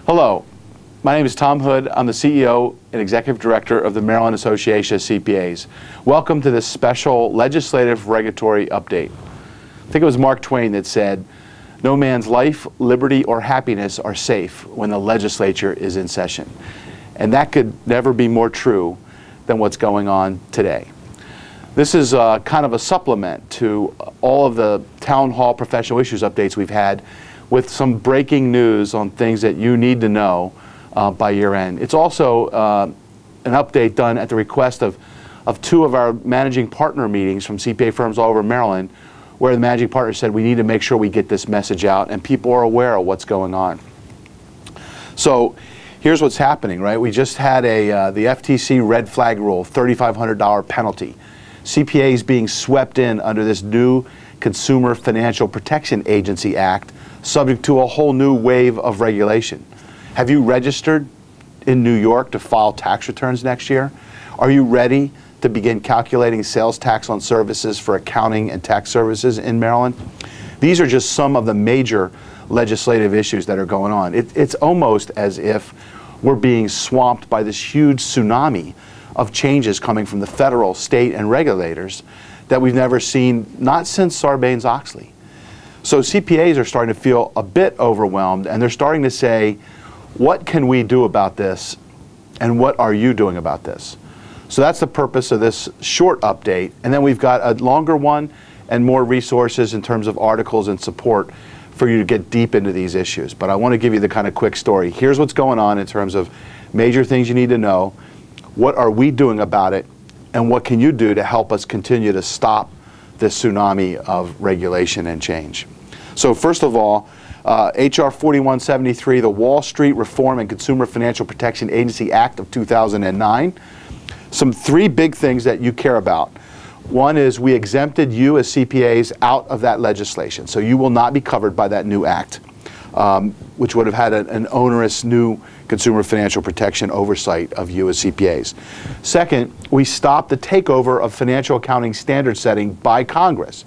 Hello, my name is Tom Hood. I'm the CEO and Executive Director of the Maryland Association of CPAs. Welcome to this special legislative regulatory update. I think it was Mark Twain that said, "No man's life, liberty, or happiness are safe when the legislature is in session." And that could never be more true than what's going on today. This is kind of a supplement to all of the town hall professional issues updates we've had with some breaking news on things that you need to know by year end. It's also an update done at the request of two of our managing partner meetings from CPA firms all over Maryland, where the managing partner said we need to make sure we get this message out and people are aware of what's going on. So here's what's happening, right? We just had the FTC red flag rule, $3,500 penalty. CPAs being swept in under this new Consumer Financial Protection Agency Act, subject to a whole new wave of regulation. Have you registered in New York to file tax returns next year? Are you ready to begin calculating sales tax on services for accounting and tax services in Maryland? These are just some of the major legislative issues that are going on. It's almost as if we're being swamped by this huge tsunami of changes coming from the federal, state, and regulators that we've never seen, not since Sarbanes-Oxley. So CPAs are starting to feel a bit overwhelmed, and they're starting to say, what can we do about this, and what are you doing about this? So that's the purpose of this short update, and then we've got a longer one and more resources in terms of articles and support for you to get deep into these issues. But I want to give you the kind of quick story. Here's what's going on in terms of major things you need to know. What are we doing about it, and what can you do to help us continue to stop this tsunami of regulation and change? So first of all, H.R. 4173, the Wall Street Reform and Consumer Financial Protection Agency Act of 2009. Some three big things that you care about. One is we exempted you as CPAs out of that legislation, so you will not be covered by that new act, which would have had an onerous new consumer financial protection oversight of you as CPAs. Second, we stopped the takeover of financial accounting standard setting by Congress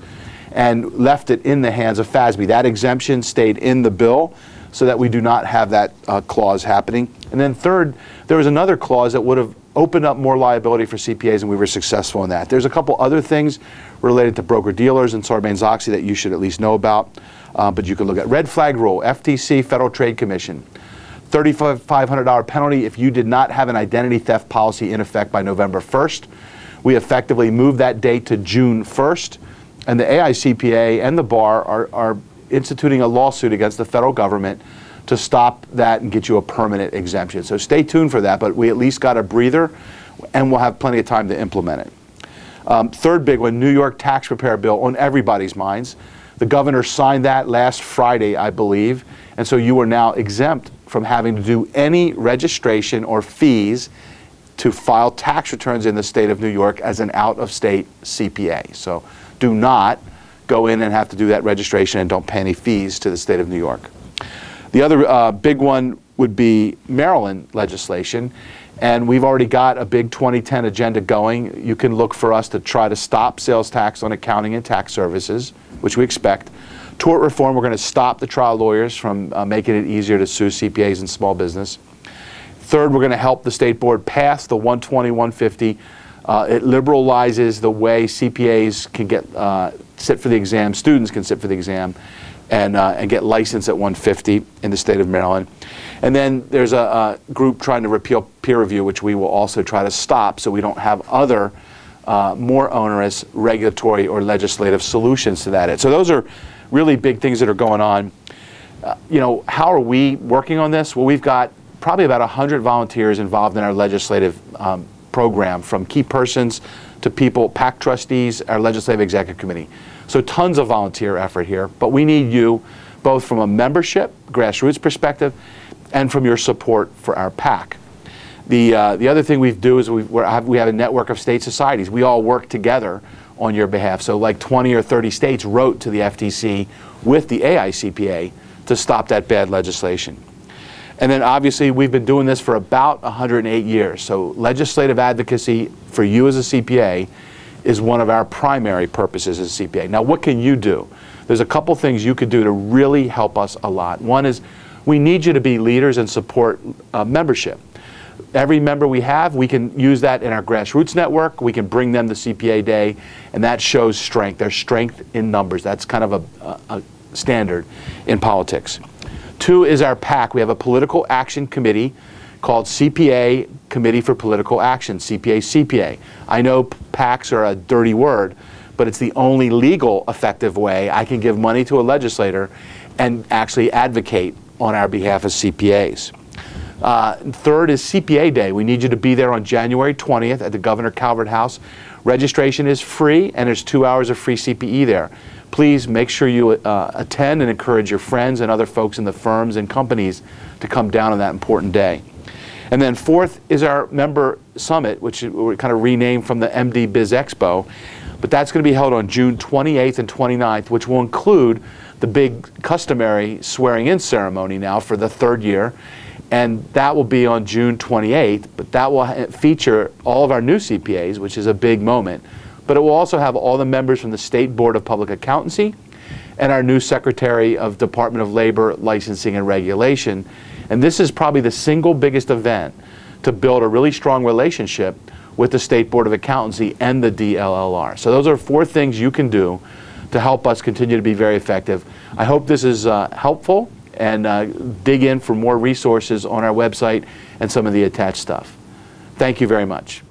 and left it in the hands of FASB. That exemption stayed in the bill so that we do not have that clause happening. And then third, there was another clause that would have opened up more liability for CPAs, and we were successful in that. There's a couple other things related to broker-dealers and Sarbanes-Oxley that you should at least know about, but you can look at red flag rule, FTC, Federal Trade Commission, $3,500 penalty if you did not have an identity theft policy in effect by November 1st. We effectively moved that date to June 1st. And the AICPA and the bar are instituting a lawsuit against the federal government to stop that and get you a permanent exemption. So stay tuned for that, but we at least got a breather, and we'll have plenty of time to implement it. Third big one, New York tax repair bill on everybody's minds. The governor signed that last Friday, I believe, and so you are now exempt from having to do any registration or fees to file tax returns in the state of New York as an out-of-state CPA. So do not go in and have to do that registration, and don't pay any fees to the state of New York. The other big one would be Maryland legislation, and we've already got a big 2010 agenda going. You can look for us to try to stop sales tax on accounting and tax services, which we expect. Tort reform, we're going to stop the trial lawyers from making it easier to sue CPAs and small business. Third, we're going to help the state board pass the 120, 150. It liberalizes the way CPAs can get sit for the exam, students can sit for the exam, and get licensed at 150 in the state of Maryland. And then there's a group trying to repeal peer review, which we will also try to stop so we don't have other more onerous regulatory or legislative solutions to that. So those are really big things that are going on. You know, how are we working on this? Well, we've got probably about 100 volunteers involved in our legislative program, from key persons to people, PAC trustees, our legislative executive committee. So tons of volunteer effort here, but we need you both from a membership, grassroots perspective, and from your support for our PAC. The other thing we do is we have a network of state societies. We all work together on your behalf. So like 20 or 30 states wrote to the FTC with the AICPA to stop that bad legislation. And then obviously we've been doing this for about 108 years. So legislative advocacy for you as a CPA is one of our primary purposes as a CPA. Now what can you do? There's a couple things you could do to really help us a lot. One is we need you to be leaders and support membership. Every member we have, we can use that in our grassroots network. We can bring them to CPA Day, and that shows strength. There's strength in numbers. That's kind of a standard in politics. 2 is our PAC. We have a political action committee called CPA Committee for Political Action, CPA. I know PACs are a dirty word, but it's the only legal effective way I can give money to a legislator and actually advocate on our behalf as CPAs. 3rd is CPA Day. We need you to be there on January 20th at the Governor Calvert House. Registration is free, and there's 2 hours of free CPE there. Please make sure you attend and encourage your friends and other folks in the firms and companies to come down on that important day. And then 4th is our member summit, which we kind of renamed from the MD Biz Expo. But that's going to be held on June 28th and 29th, which will include the big customary swearing-in ceremony now for the 3rd year. And that will be on June 28th, but that will feature all of our new CPAs, which is a big moment. But it will also have all the members from the State Board of Public Accountancy and our new Secretary of Department of Labor, Licensing and Regulation. And this is probably the single biggest event to build a really strong relationship with the State Board of Accountancy and the DLLR. So those are 4 things you can do to help us continue to be very effective. I hope this is helpful, and dig in for more resources on our website and some of the attached stuff. Thank you very much.